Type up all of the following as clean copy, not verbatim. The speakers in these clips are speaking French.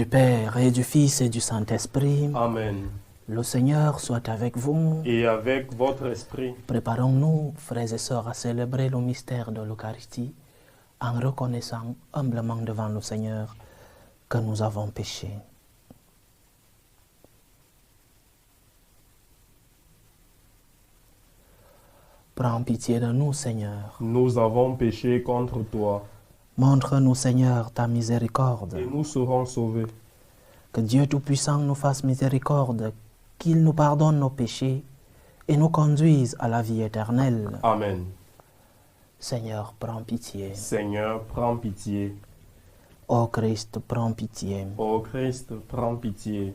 Père et du Fils et du Saint-Esprit. Amen. Le Seigneur soit avec vous. Et avec votre esprit. Préparons-nous, frères et sœurs, à célébrer le mystère de l'Eucharistie en reconnaissant humblement devant le Seigneur que nous avons péché. Prends pitié de nous, Seigneur. Nous avons péché contre toi. Montre-nous, Seigneur, ta miséricorde. Et nous serons sauvés. Que Dieu Tout-Puissant nous fasse miséricorde, qu'il nous pardonne nos péchés et nous conduise à la vie éternelle. Amen. Seigneur, prends pitié. Seigneur, prends pitié. Ô Christ, prends pitié. Ô Christ, prends pitié.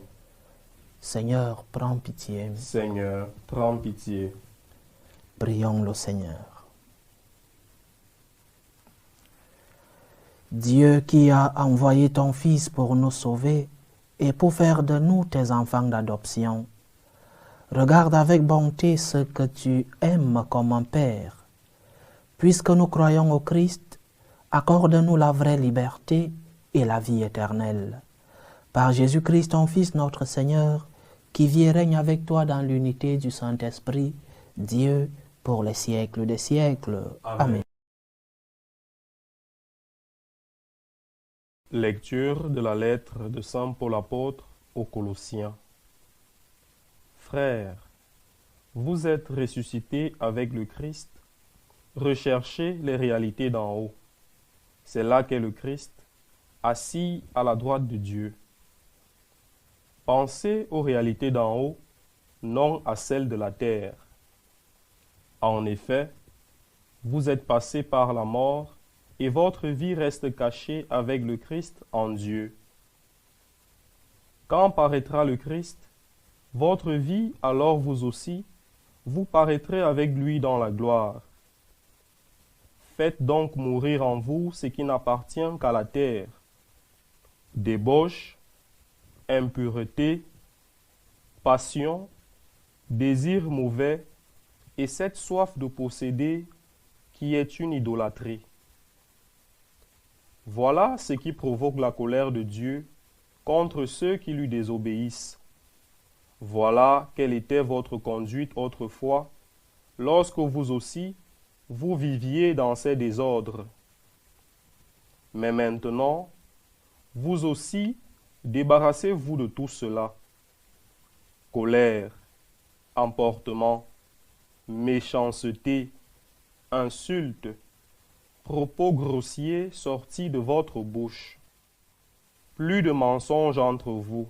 Seigneur, prends pitié. Seigneur, prends pitié. Prions le Seigneur. Dieu qui a envoyé ton Fils pour nous sauver et pour faire de nous tes enfants d'adoption, regarde avec bonté ce que tu aimes comme un Père. Puisque nous croyons au Christ, accorde-nous la vraie liberté et la vie éternelle. Par Jésus-Christ, ton Fils, notre Seigneur, qui vit et règne avec toi dans l'unité du Saint-Esprit, Dieu, pour les siècles des siècles. Amen. Lecture de la lettre de Saint Paul apôtre aux Colossiens. Frères, vous êtes ressuscités avec le Christ. Recherchez les réalités d'en haut. C'est là qu'est le Christ, assis à la droite de Dieu. Pensez aux réalités d'en haut, non à celles de la terre. En effet, vous êtes passés par la mort et votre vie reste cachée avec le Christ en Dieu. Quand paraîtra le Christ, votre vie, alors vous aussi, vous paraîtrez avec lui dans la gloire. Faites donc mourir en vous ce qui n'appartient qu'à la terre: débauche, impureté, passion, désir mauvais, et cette soif de posséder qui est une idolâtrie. Voilà ce qui provoque la colère de Dieu contre ceux qui lui désobéissent. Voilà quelle était votre conduite autrefois, lorsque vous aussi, vous viviez dans ces désordres. Mais maintenant, vous aussi, débarrassez-vous de tout cela: colère, emportement, méchanceté, insultes, propos grossiers sortis de votre bouche. Plus de mensonges entre vous.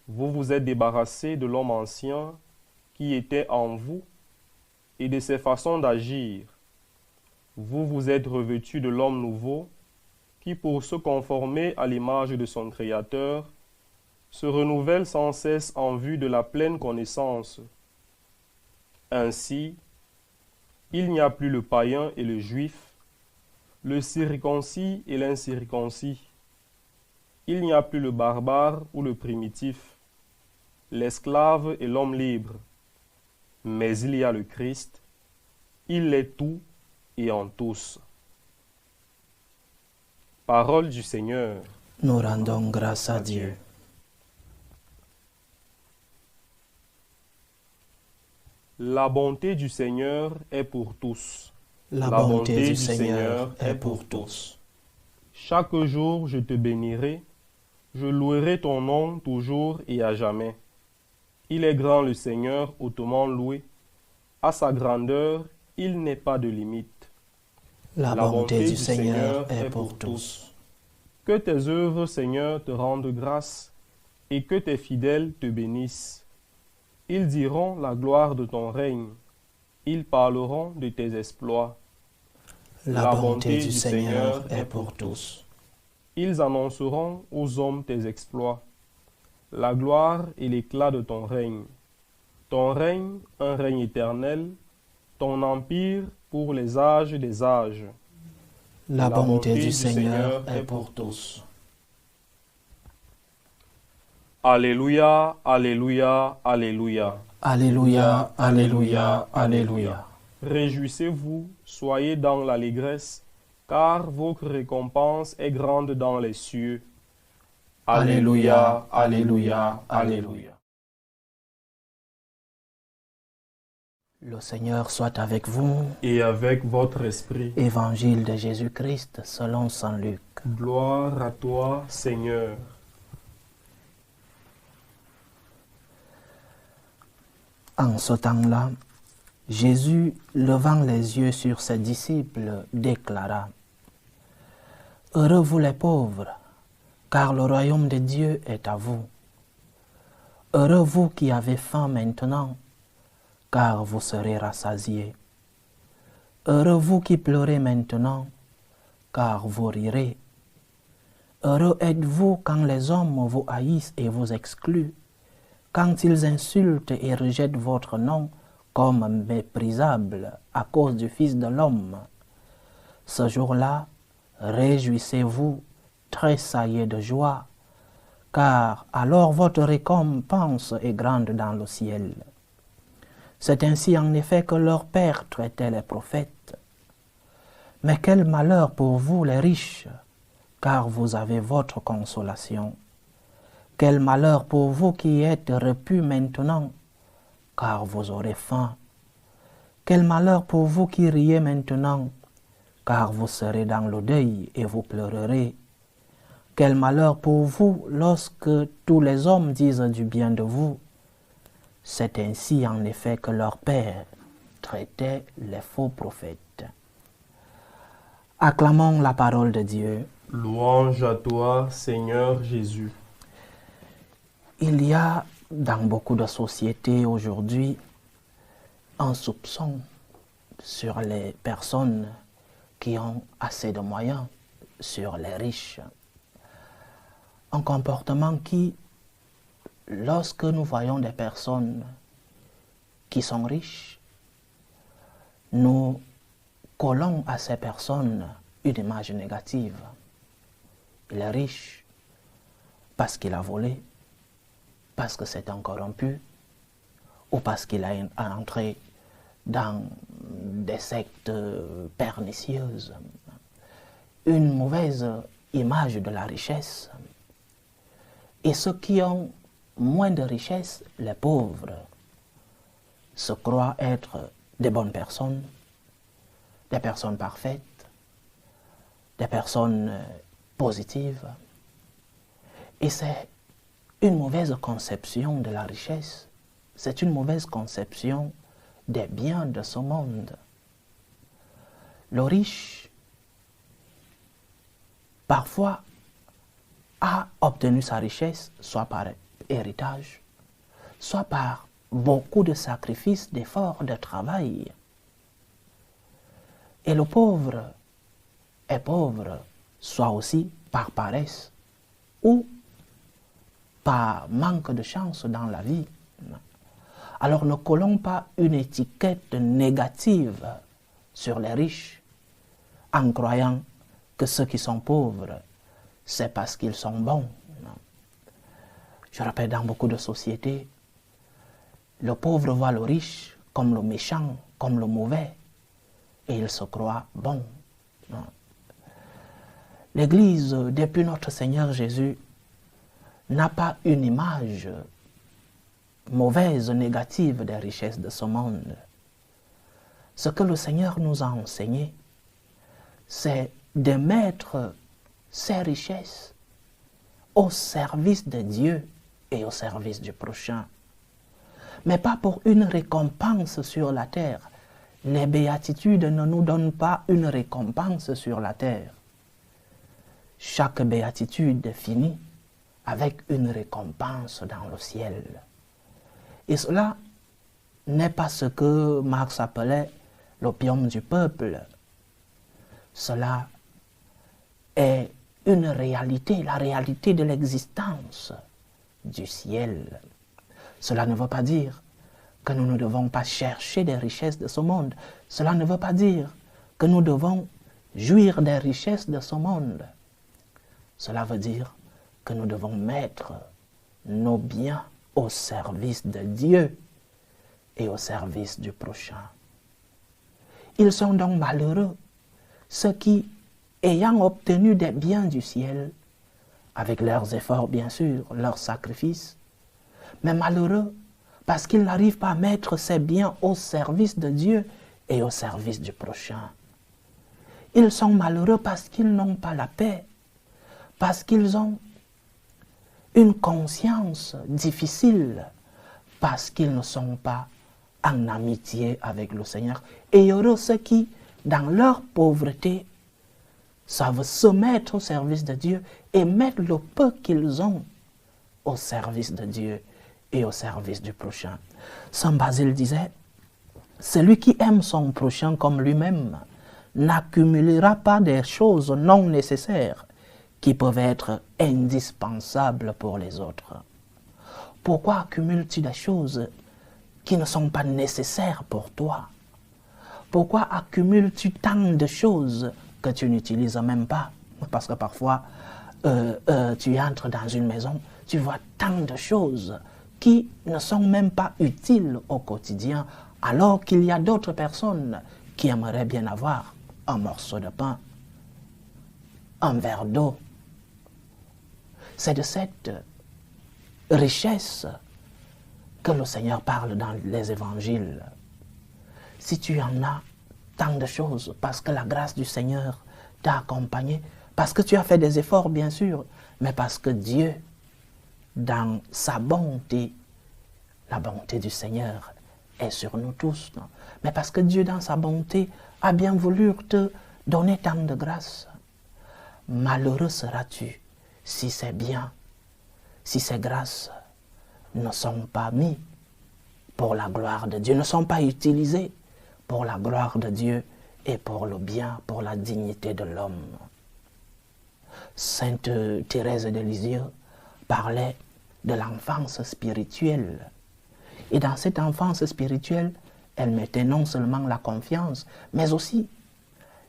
Vous vous êtes débarrassés de l'homme ancien qui était en vous et de ses façons d'agir. Vous vous êtes revêtus de l'homme nouveau qui, pour se conformer à l'image de son Créateur, se renouvelle sans cesse en vue de la pleine connaissance. Ainsi, il n'y a plus le païen et le juif, le circoncis et l'incirconcis. Il n'y a plus le barbare ou le primitif, l'esclave et l'homme libre. Mais il y a le Christ, il est tout et en tous. Parole du Seigneur. Nous rendons grâce à Dieu. La bonté du Seigneur est pour tous. La bonté du Seigneur est pour tous. Chaque jour je te bénirai, je louerai ton nom toujours et à jamais. Il est grand le Seigneur, hautement loué. À sa grandeur, il n'est pas de limite. La bonté du Seigneur est pour tous. Que tes œuvres, Seigneur, te rendent grâce et que tes fidèles te bénissent. Ils diront la gloire de ton règne. Ils parleront de tes exploits. La bonté du Seigneur est pour tous. Ils annonceront aux hommes tes exploits, la gloire et l'éclat de ton règne. Ton règne, un règne éternel, ton empire pour les âges des âges. La bonté du Seigneur est pour tous. Alléluia, alléluia, alléluia. Alléluia, alléluia, alléluia. Réjouissez-vous, soyez dans l'allégresse, car votre récompense est grande dans les cieux. Alléluia, Alléluia, Alléluia. Le Seigneur soit avec vous. Et avec votre esprit. Évangile de Jésus-Christ selon saint Luc. Gloire à toi, Seigneur. En ce temps-là, Jésus, levant les yeux sur ses disciples, déclara : Heureux vous les pauvres, car le royaume de Dieu est à vous. Heureux vous qui avez faim maintenant, car vous serez rassasiés. Heureux vous qui pleurez maintenant, car vous rirez. Heureux êtes-vous quand les hommes vous haïssent et vous excluent, quand ils insultent et rejettent votre nom comme méprisable à cause du Fils de l'homme. Ce jour-là, réjouissez-vous, tressaillez de joie, car alors votre récompense est grande dans le ciel. C'est ainsi en effet que leur père traitait les prophètes. Mais quel malheur pour vous les riches, car vous avez votre consolation. Quel malheur pour vous qui êtes repus maintenant, car vous aurez faim. Quel malheur pour vous qui riez maintenant, car vous serez dans le deuil et vous pleurerez. Quel malheur pour vous lorsque tous les hommes disent du bien de vous. C'est ainsi en effet que leur père traitait les faux prophètes. Acclamons la parole de Dieu. Louange à toi, Seigneur Jésus. Il y a dans beaucoup de sociétés aujourd'hui un soupçon sur les personnes qui ont assez de moyens, sur les riches. Un comportement qui, lorsque nous voyons des personnes qui sont riches, nous collons à ces personnes une image négative. Il est riche parce qu'il a volé, parce que c'est un corrompu, ou parce qu'il a entré dans des sectes pernicieuses. Une mauvaise image de la richesse. Et ceux qui ont moins de richesse, les pauvres, se croient être des bonnes personnes, des personnes parfaites, des personnes positives. Et c'est une mauvaise conception de la richesse. C'est une mauvaise conception des biens de ce monde. Le riche, parfois, a obtenu sa richesse, soit par héritage, soit par beaucoup de sacrifices, d'efforts, de travail. Et le pauvre est pauvre, soit aussi par paresse ou par manque de chance dans la vie. Alors ne collons pas une étiquette négative sur les riches en croyant que ceux qui sont pauvres, c'est parce qu'ils sont bons. Je rappelle, dans beaucoup de sociétés, le pauvre voit le riche comme le méchant, comme le mauvais, et il se croit bon. L'Église, depuis notre Seigneur Jésus, n'a pas une image mauvaise, négative des richesses de ce monde. Ce que le Seigneur nous a enseigné, c'est de mettre ces richesses au service de Dieu et au service du prochain. Mais pas pour une récompense sur la terre. Les béatitudes ne nous donnent pas une récompense sur la terre. Chaque béatitude finit avec une récompense dans le ciel. Et cela n'est pas ce que Marx appelait l'opium du peuple. Cela est une réalité, la réalité de l'existence du ciel. Cela ne veut pas dire que nous ne devons pas chercher des richesses de ce monde. Cela ne veut pas dire que nous devons jouir des richesses de ce monde. Cela veut dire que nous devons mettre nos biens au service de Dieu et au service du prochain. Ils sont donc malheureux, ceux qui, ayant obtenu des biens du ciel, avec leurs efforts bien sûr, leurs sacrifices, mais malheureux parce qu'ils n'arrivent pas à mettre ces biens au service de Dieu et au service du prochain. Ils sont malheureux parce qu'ils n'ont pas la paix, parce qu'ils ont une conscience difficile, parce qu'ils ne sont pas en amitié avec le Seigneur. Et heureux ceux qui, dans leur pauvreté, savent se mettre au service de Dieu et mettre le peu qu'ils ont au service de Dieu et au service du prochain. Saint Basile disait, « Celui qui aime son prochain comme lui-même n'accumulera pas des choses non nécessaires qui peuvent être indispensables pour les autres. » Pourquoi accumules-tu des choses qui ne sont pas nécessaires pour toi? Pourquoi accumules-tu tant de choses que tu n'utilises même pas? Parce que parfois, tu entres dans une maison, tu vois tant de choses qui ne sont même pas utiles au quotidien, alors qu'il y a d'autres personnes qui aimeraient bien avoir un morceau de pain, un verre d'eau. C'est de cette richesse que le Seigneur parle dans les évangiles. Si tu en as tant de choses, parce que la grâce du Seigneur t'a accompagné, parce que tu as fait des efforts bien sûr, mais parce que Dieu, dans sa bonté, la bonté du Seigneur est sur nous tous, non? Mais parce que Dieu dans sa bonté a bien voulu te donner tant de grâce. Malheureux seras-tu si ces biens, si ces grâces ne sont pas mis pour la gloire de Dieu, ne sont pas utilisés pour la gloire de Dieu et pour le bien, pour la dignité de l'homme. Sainte Thérèse de Lisieux parlait de l'enfance spirituelle. Et dans cette enfance spirituelle, elle mettait non seulement la confiance, mais aussi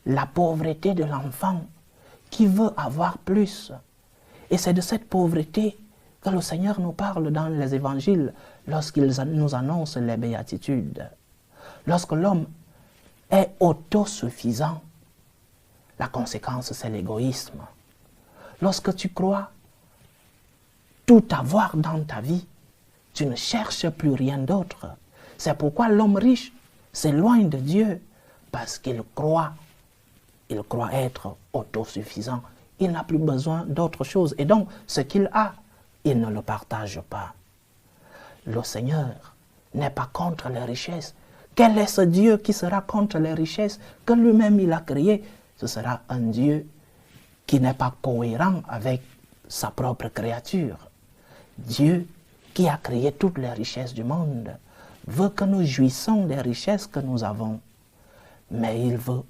la pauvreté de l'enfant qui veut avoir plus. Et c'est de cette pauvreté que le Seigneur nous parle dans les évangiles lorsqu'il nous annonce les béatitudes. Lorsque l'homme est autosuffisant, la conséquence c'est l'égoïsme. Lorsque tu crois tout avoir dans ta vie, tu ne cherches plus rien d'autre. C'est pourquoi l'homme riche s'éloigne de Dieu, parce qu'il croit être autosuffisant. Il n'a plus besoin d'autre chose. Et donc, ce qu'il a, il ne le partage pas. Le Seigneur n'est pas contre les richesses. Quel est ce Dieu qui sera contre les richesses que lui-même il a créé? Ce sera un Dieu qui n'est pas cohérent avec sa propre créature. Dieu qui a créé toutes les richesses du monde veut que nous jouissions des richesses que nous avons. Mais il veut,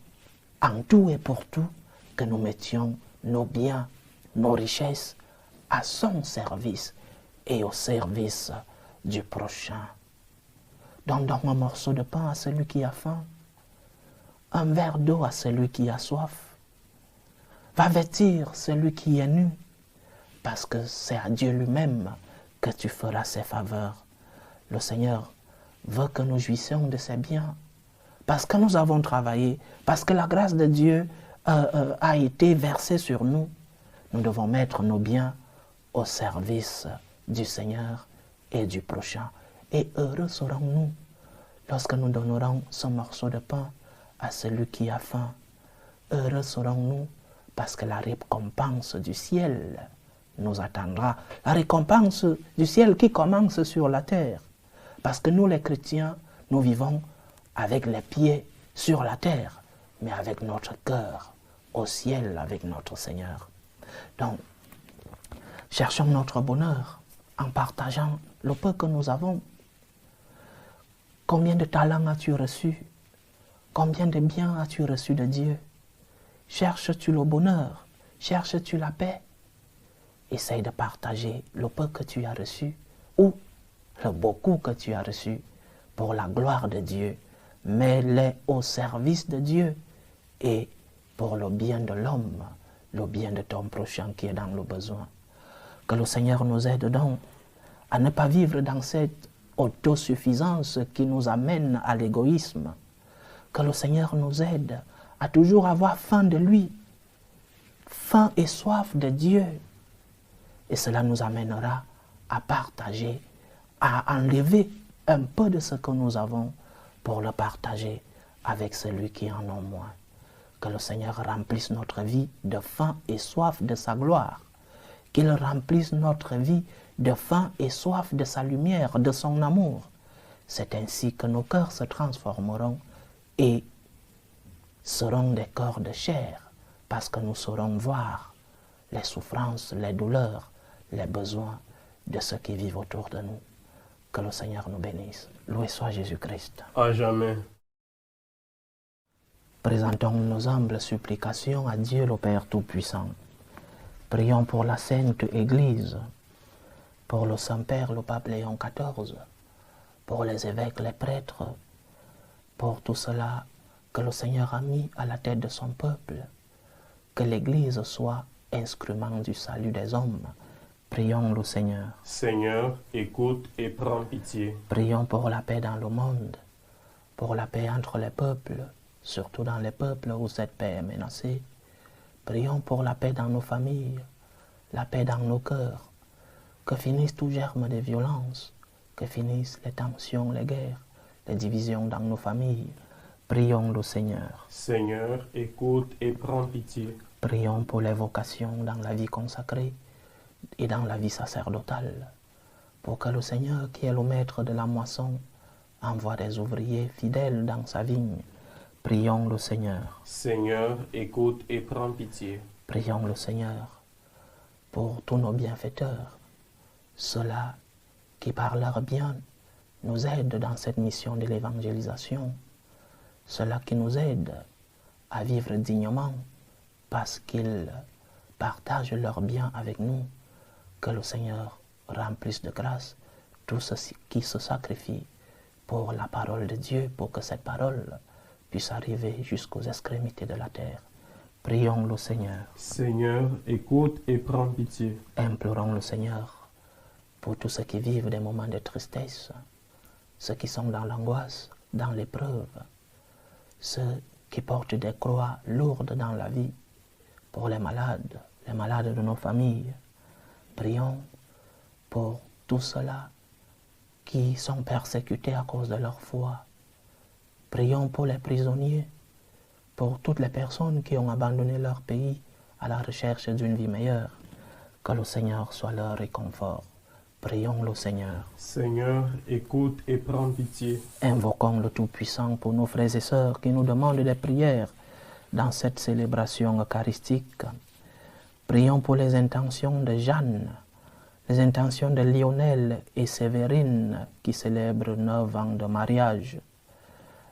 en tout et pour tout, que nous mettions nos biens, nos richesses à son service et au service du prochain. Donne donc un morceau de pain à celui qui a faim, un verre d'eau à celui qui a soif. Va vêtir celui qui est nu, parce que c'est à Dieu lui-même que tu feras ses faveurs. Le Seigneur veut que nous jouissions de ses biens, parce que nous avons travaillé, parce que la grâce de Dieu a été versée sur nous. Nous devons mettre nos biens au service du Seigneur et du prochain. Et heureux serons-nous lorsque nous donnerons ce morceau de pain à celui qui a faim. Heureux serons-nous parce que la récompense du ciel nous attendra. La récompense du ciel qui commence sur la terre. Parce que nous les chrétiens, nous vivons avec les pieds sur la terre, mais avec notre cœur au ciel avec notre Seigneur. Donc, cherchons notre bonheur en partageant le peu que nous avons. Combien de talents as-tu reçu? Combien de biens as-tu reçu de Dieu? Cherches-tu le bonheur? Cherches-tu la paix? Essaye de partager le peu que tu as reçu ou le beaucoup que tu as reçu pour la gloire de Dieu. Mets-les au service de Dieu et pour le bien de l'homme, le bien de ton prochain qui est dans le besoin. Que le Seigneur nous aide donc à ne pas vivre dans cette autosuffisance qui nous amène à l'égoïsme. Que le Seigneur nous aide à toujours avoir faim de lui, faim et soif de Dieu, Et cela nous amènera à partager, à enlever un peu de ce que nous avons pour le partager avec celui qui en a moins. Que le Seigneur remplisse notre vie de faim et soif de sa gloire. Qu'il remplisse notre vie de faim et soif de sa lumière, de son amour. C'est ainsi que nos cœurs se transformeront et seront des corps de chair, parce que nous saurons voir les souffrances, les douleurs, les besoins de ceux qui vivent autour de nous. Que le Seigneur nous bénisse. Loué soit Jésus-Christ. À jamais. Présentons nos humbles supplications à Dieu le Père Tout-Puissant. Prions pour la Sainte Église, pour le Saint-Père, le Pape Léon XIV, pour les évêques, les prêtres, pour tout cela que le Seigneur a mis à la tête de son peuple, que l'Église soit instrument du salut des hommes. Prions le Seigneur. Seigneur, écoute et prends pitié. Prions pour la paix dans le monde, pour la paix entre les peuples, surtout dans les peuples où cette paix est menacée. Prions pour la paix dans nos familles, la paix dans nos cœurs, que finissent tout germe de violence, que finissent les tensions, les guerres, les divisions dans nos familles. Prions le Seigneur. Seigneur, écoute et prends pitié. Prions pour les vocations dans la vie consacrée et dans la vie sacerdotale, pour que le Seigneur, qui est le maître de la moisson, envoie des ouvriers fidèles dans sa vigne. Prions le Seigneur. Seigneur, écoute et prends pitié. Prions le Seigneur pour tous nos bienfaiteurs, ceux-là qui par leur bien nous aident dans cette mission de l'évangélisation, ceux-là qui nous aident à vivre dignement parce qu'ils partagent leur bien avec nous. Que le Seigneur remplisse de grâce tous ceux qui se sacrifient pour la parole de Dieu, pour que cette parole puisse arriver jusqu'aux extrémités de la terre. Prions le Seigneur. Seigneur, écoute et prends pitié. Implorons le Seigneur pour tous ceux qui vivent des moments de tristesse, ceux qui sont dans l'angoisse, dans l'épreuve, ceux qui portent des croix lourdes dans la vie, pour les malades de nos familles. Prions pour tous ceux-là qui sont persécutés à cause de leur foi. Prions pour les prisonniers, pour toutes les personnes qui ont abandonné leur pays à la recherche d'une vie meilleure. Que le Seigneur soit leur réconfort. Prions le Seigneur. Seigneur, écoute et prends pitié. Invoquons le Tout-Puissant pour nos frères et sœurs qui nous demandent des prières dans cette célébration eucharistique. Prions pour les intentions de Jeanne, les intentions de Lionel et Sévérine qui célèbrent 9 ans de mariage,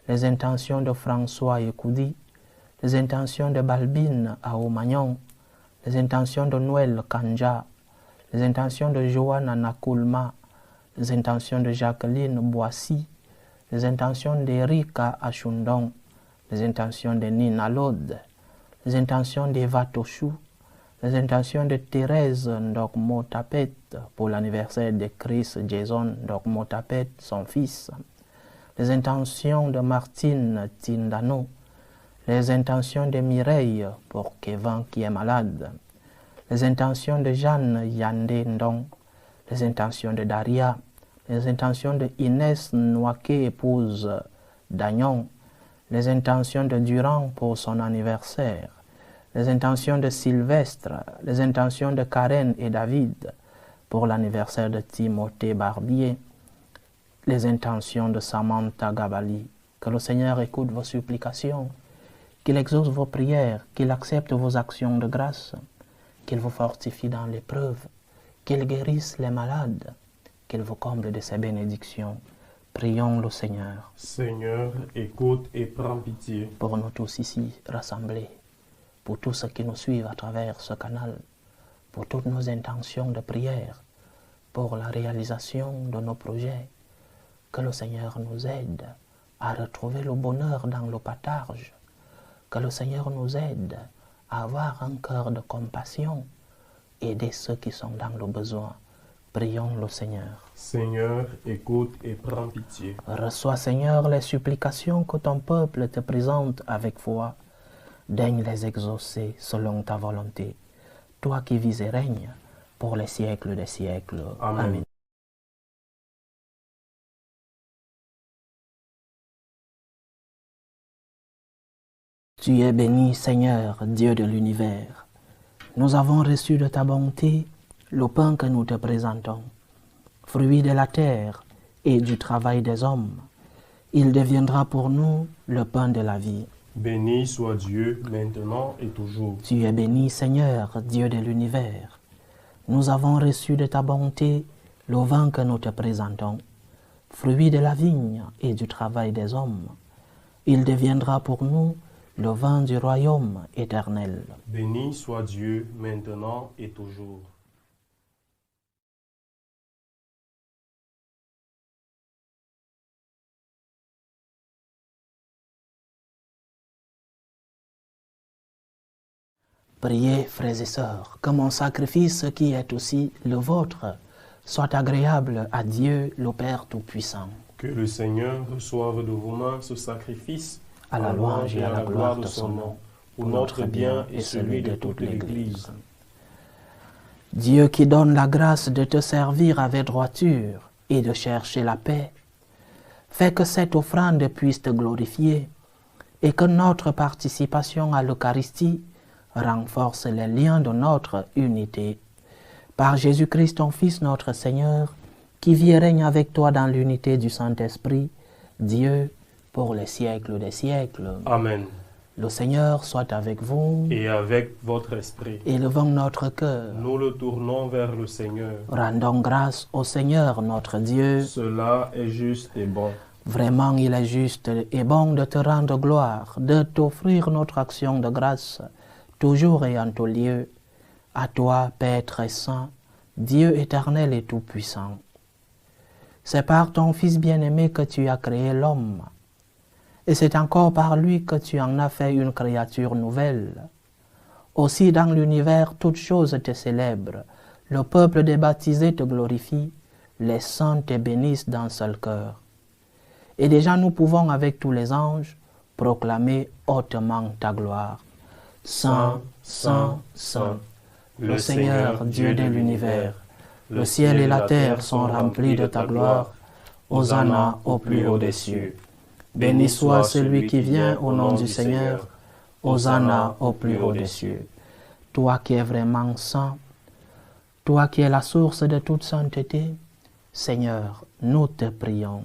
les intentions de François et Coudi, les intentions de Balbine à Omagnon, les intentions de Noël Kanja, les intentions de Johanna Nakulma, les intentions de Jacqueline Boissy, les intentions d'Erika Achundon, les intentions de Nina Lode, les intentions d'Eva Tochou, les intentions de Thérèse Ndokmotapet pour l'anniversaire de Chris Jason Ndokmotapet, son fils, les intentions de Martine Tindano, les intentions de Mireille pour Kevin qui est malade, les intentions de Jeanne Yande Ndong, les intentions de Daria, les intentions de Inès Nwake, épouse d'Agnon, les intentions de Durand pour son anniversaire, les intentions de Sylvestre, les intentions de Karen et David pour l'anniversaire de Timothée Barbier, les intentions de Samantha Gabali. Que le Seigneur écoute vos supplications, qu'il exauce vos prières, qu'il accepte vos actions de grâce, qu'il vous fortifie dans l'épreuve, qu'il guérisse les malades, qu'il vous comble de ses bénédictions. Prions le Seigneur. Seigneur, écoute et prends pitié. Pour nous tous ici rassemblés, pour tous ceux qui nous suivent à travers ce canal, pour toutes nos intentions de prière, pour la réalisation de nos projets, que le Seigneur nous aide à retrouver le bonheur dans le partage, que le Seigneur nous aide à avoir un cœur de compassion, aider ceux qui sont dans le besoin. Prions le Seigneur. Seigneur, écoute et prends pitié. Reçois, Seigneur, les supplications que ton peuple te présente avec foi. Daigne les exaucer selon ta volonté. Toi qui vis et règnes pour les siècles des siècles. Amen. Amen. Tu es béni, Seigneur, Dieu de l'univers. Nous avons reçu de ta bonté le pain que nous te présentons, fruit de la terre et du travail des hommes. Il deviendra pour nous le pain de la vie. Béni soit Dieu, maintenant et toujours. Tu es béni, Seigneur, Dieu de l'univers. Nous avons reçu de ta bonté le vin que nous te présentons, fruit de la vigne et du travail des hommes. Il deviendra pour nous le vin du royaume éternel. Béni soit Dieu, maintenant et toujours. Priez, frères et sœurs, que mon sacrifice qui est aussi le vôtre soit agréable à Dieu, le Père Tout-Puissant. Que le Seigneur reçoive de vos mains ce sacrifice À la louange et à la gloire de son nom, pour notre bien et celui de toute l'Église. Dieu qui donne la grâce de te servir avec droiture et de chercher la paix, fais que cette offrande puisse te glorifier et que notre participation à l'Eucharistie renforce les liens de notre unité. Par Jésus-Christ, ton Fils, notre Seigneur, qui vit et règne avec toi dans l'unité du Saint-Esprit, Dieu, pour les siècles des siècles. Amen. Le Seigneur soit avec vous. Et avec votre esprit. Élevons notre cœur. Nous le tournons vers le Seigneur. Rendons grâce au Seigneur notre Dieu. Cela est juste et bon. Vraiment, il est juste et bon de te rendre gloire, de t'offrir notre action de grâce, toujours et en tout lieu. À toi, Père très saint, Dieu éternel et tout-puissant. C'est par ton Fils bien-aimé que tu as créé l'homme. Et c'est encore par lui que tu en as fait une créature nouvelle. Aussi dans l'univers, toutes choses te célèbrent. Le peuple des baptisés te glorifie. Les saints te bénissent d'un seul cœur. Et déjà nous pouvons avec tous les anges proclamer hautement ta gloire. Saint, Saint, Saint, le Seigneur, Dieu de l'univers. Le ciel et la terre sont remplis de ta gloire. Hosanna au plus haut des cieux. Béni soit celui qui vient au nom du Seigneur. Hosanna au plus haut des cieux. Toi qui es vraiment saint, toi qui es la source de toute sainteté, Seigneur, nous te prions.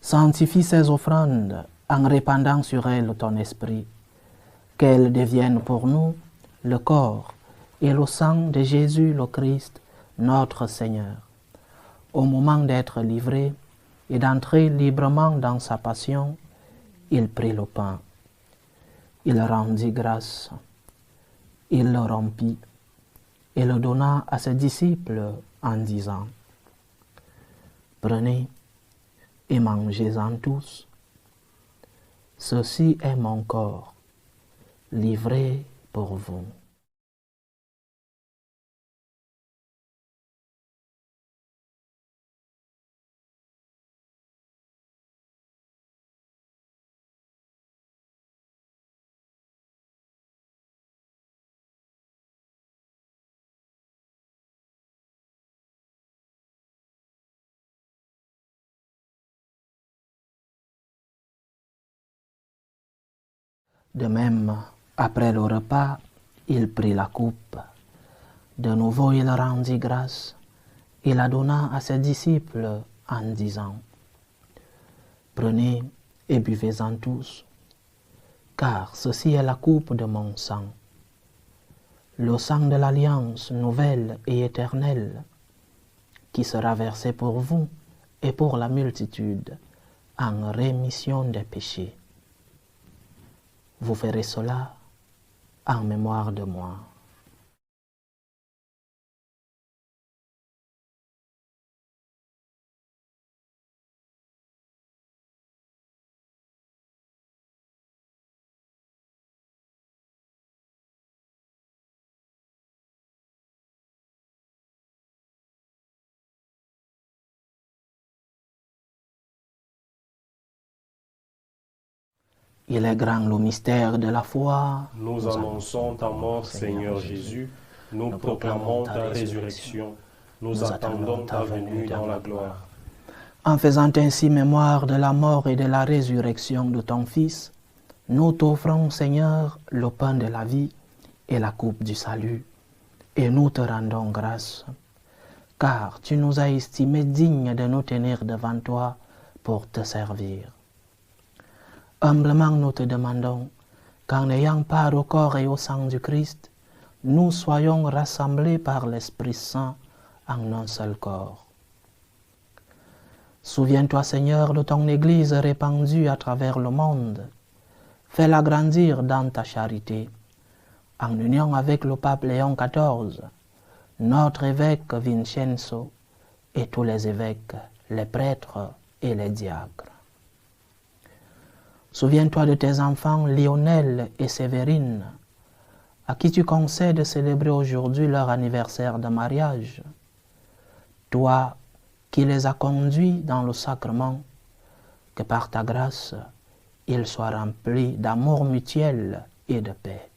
Sanctifie ces offrandes en répandant sur elles ton esprit, qu'elles deviennent pour nous le corps et le sang de Jésus le Christ, notre Seigneur. Au moment d'être livré et d'entrer librement dans sa passion, il prit le pain. Il rendit grâce. Il le rompit et le donna à ses disciples en disant: Prenez et mangez-en tous. Ceci est mon corps, livré pour vous. De même, après le repas, il prit la coupe. De nouveau, il rendit grâce et la donna à ses disciples en disant: Prenez et buvez-en tous, car ceci est la coupe de mon sang, le sang de l'alliance nouvelle et éternelle, qui sera versé pour vous et pour la multitude en rémission des péchés. Vous ferez cela en mémoire de moi. Il est grand le mystère de la foi. Nous annonçons ta mort, Seigneur Jésus. Nous proclamons ta résurrection. Nous attendons ta venue dans la gloire. En faisant ainsi mémoire de la mort et de la résurrection de ton Fils, nous t'offrons, Seigneur, le pain de la vie et la coupe du salut, et nous te rendons grâce, car tu nous as estimés dignes de nous tenir devant toi pour te servir. Humblement nous te demandons qu'en ayant part au corps et au sang du Christ, nous soyons rassemblés par l'Esprit Saint en un seul corps. Souviens-toi, Seigneur, de ton Église répandue à travers le monde. Fais-la grandir dans ta charité, en union avec le pape Léon XIV, notre évêque Vincenzo et tous les évêques, les prêtres et les diacres. Souviens-toi de tes enfants Lionel et Séverine, à qui tu concèdes de célébrer aujourd'hui leur anniversaire de mariage. Toi qui les as conduits dans le sacrement, que par ta grâce, ils soient remplis d'amour mutuel et de paix.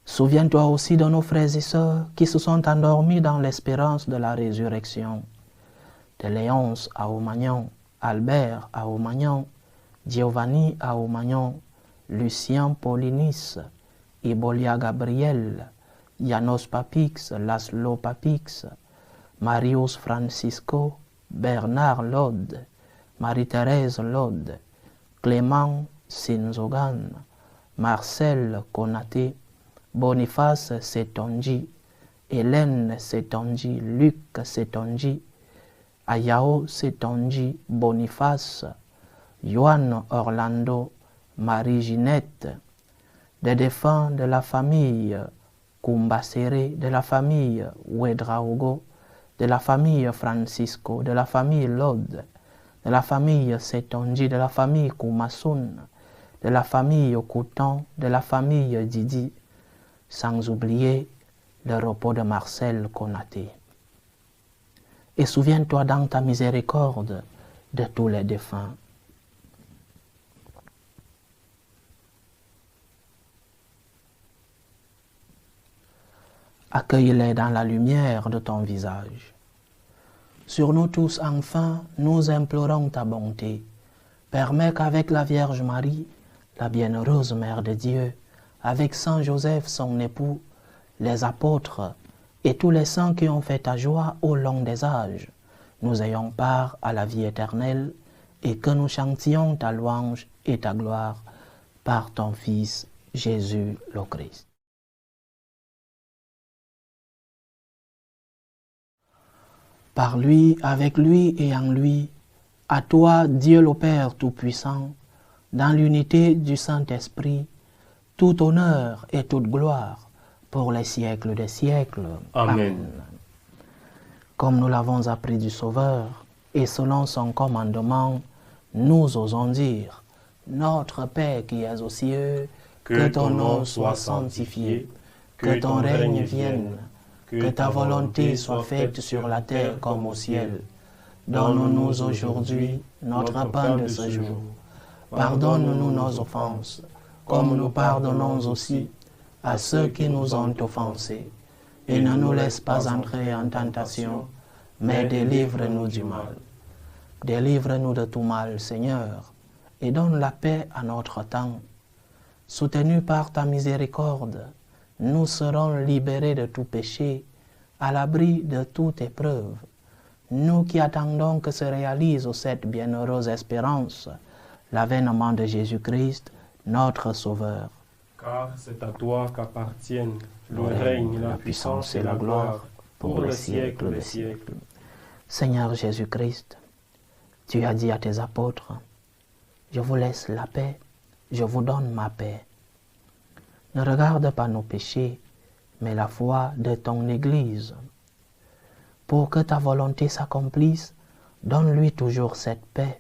Souviens-toi aussi de nos frères et sœurs qui se sont endormis dans l'espérance de la résurrection, de Léonce à Aumagnon, Albert à Aumagnon, Giovanni à Aumagnon, Lucien Paulinis, Ibolia Gabriel, Janos Papix, Laszlo Papix, Marius Francisco, Bernard Lode, Marie-Thérèse Lode, Clément Sinzogan, Marcel Konaté, Boniface Setonji, Hélène Setonji, Luc Setonji, Ayao Setonji, Boniface, Johan Orlando, Marie-Ginette, des défunts de la famille Kumbasere, de la famille Ouedraogo, de la famille Francisco, de la famille Lode, de la famille Setonji, de la famille Kumasun, de la famille Koutan, de la famille Didi, sans oublier le repos de Marcel Konaté. Et souviens-toi dans ta miséricorde de tous les défunts. Accueille-les dans la lumière de ton visage. Sur nous tous, enfin, nous implorons ta bonté. Permets qu'avec la Vierge Marie, la bienheureuse Mère de Dieu, avec Saint Joseph, son époux, les apôtres et tous les saints qui ont fait ta joie au long des âges, nous ayons part à la vie éternelle et que nous chantions ta louange et ta gloire par ton Fils Jésus le Christ. Par lui, avec lui et en lui, à toi, Dieu le Père Tout-Puissant, dans l'unité du Saint-Esprit, tout honneur et toute gloire pour les siècles des siècles. Amen. Comme nous l'avons appris du Sauveur, et selon son commandement, nous osons dire, Notre Père qui es aux cieux, que ton nom soit sanctifié, que ton règne vienne, que ta volonté soit faite sur la terre comme au ciel. Donne-nous aujourd'hui notre pain de ce jour. Pardonne-nous nos offenses, comme nous pardonnons aussi à ceux qui nous ont offensés. Et ne nous laisse pas entrer en tentation, mais délivre-nous du mal. Délivre-nous de tout mal, Seigneur, et donne la paix à notre temps. Soutenus par ta miséricorde, nous serons libérés de tout péché, à l'abri de toute épreuve. Nous qui attendons que se réalise cette bienheureuse espérance, l'avènement de Jésus-Christ, notre Sauveur. Car c'est à toi qu'appartiennent le règne, la puissance et la gloire pour les siècles des siècles. Seigneur Jésus-Christ, tu as dit à tes apôtres, « Je vous laisse la paix, je vous donne ma paix. » Ne regarde pas nos péchés, mais la foi de ton Église. Pour que ta volonté s'accomplisse, donne-lui toujours cette paix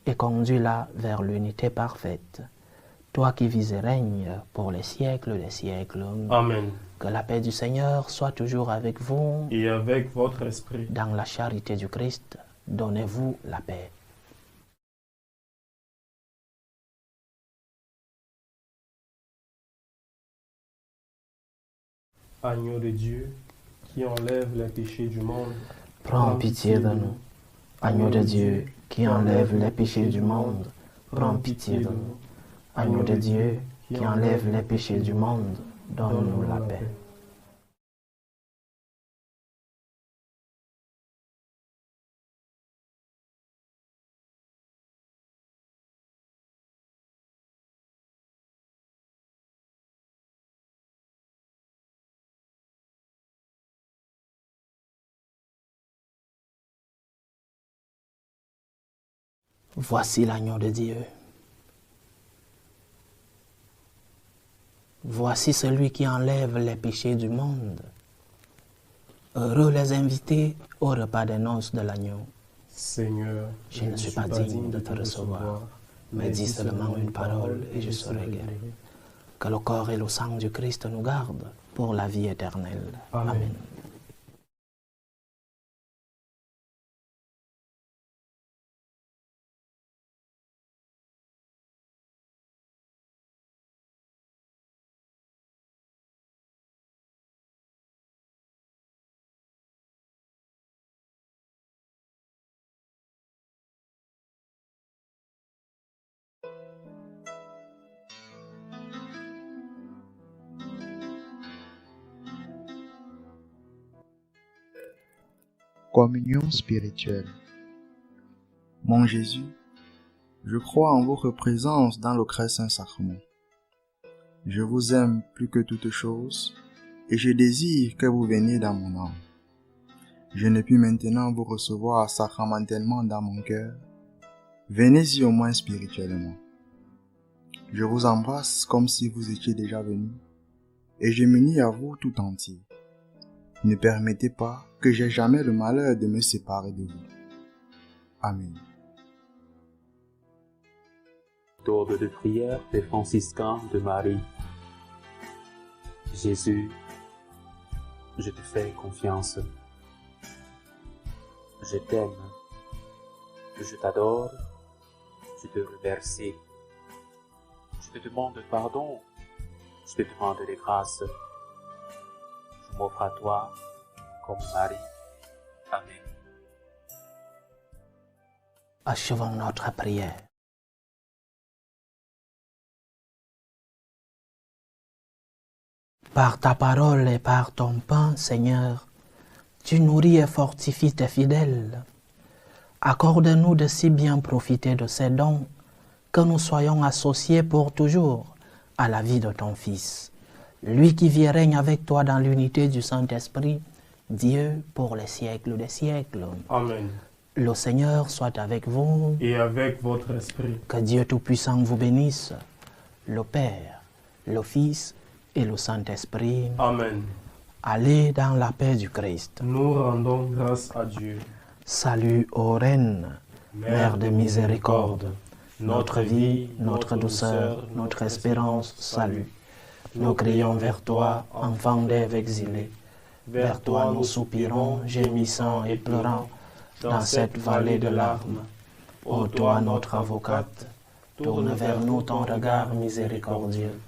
et conduis-la vers l'unité parfaite. Toi qui vis et règnes pour les siècles des siècles. Amen. Que la paix du Seigneur soit toujours avec vous. Et avec votre esprit. Dans la charité du Christ, donnez-vous la paix. Agneau de Dieu, qui enlève les péchés du monde, prends pitié de nous. Agneau de Dieu, qui enlève les péchés du monde, prends pitié de nous. Agneau de Dieu, qui enlève les péchés du monde, donne-nous la paix. Voici l'agneau de Dieu. Voici celui qui enlève les péchés du monde. Heureux les invités au repas des noces de l'agneau. Seigneur, Je ne suis pas digne de te recevoir, mais dis seulement une parole et je serai guéri. Que le corps et le sang du Christ nous gardent pour la vie éternelle. Amen. Communion spirituelle. Mon Jésus, je crois en votre présence dans le très saint sacrement. Je vous aime plus que toute chose et je désire que vous veniez dans mon âme. Je ne puis maintenant vous recevoir sacramentellement dans mon cœur. Venez-y au moins spirituellement. Je vous embrasse comme si vous étiez déjà venu et je m'unis à vous tout entier. Ne permettez pas que j'aie jamais le malheur de me séparer de vous. Amen. Ordre de prière des franciscains de Marie. Jésus, je te fais confiance. Je t'aime. Je t'adore. Je te remercie. Je te demande pardon. Je te demande des grâces. Je m'offre à toi comme Marie. Amen. Achevons notre prière. Par ta parole et par ton pain, Seigneur, tu nourris et fortifies tes fidèles. Accorde-nous de si bien profiter de ces dons que nous soyons associés pour toujours à la vie de ton Fils, lui qui vit et règne avec toi dans l'unité du Saint-Esprit, Dieu pour les siècles des siècles. Amen. Le Seigneur soit avec vous. Et avec votre esprit. Que Dieu Tout-Puissant vous bénisse, le Père, le Fils et le Saint-Esprit. Amen. Allez dans la paix du Christ. Nous rendons grâce à Dieu. Salut ô Reine, Mère de miséricorde, notre vie, notre douceur, notre espérance, salut. Nous crions vers toi, enfant d'Ève exilée. Vers toi nous soupirons, gémissant et pleurant, dans cette vallée de larmes. Ô toi notre avocate, tourne vers nous ton regard miséricordieux.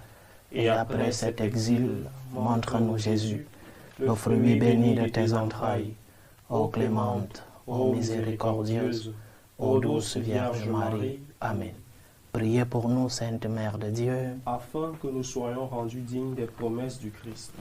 Et après cet exil, montre-nous Jésus, le fruit béni de tes entrailles. Ô clémente, ô miséricordieuse, ô douce Vierge Marie. Amen. Priez pour nous, Sainte Mère de Dieu, afin que nous soyons rendus dignes des promesses du Christ.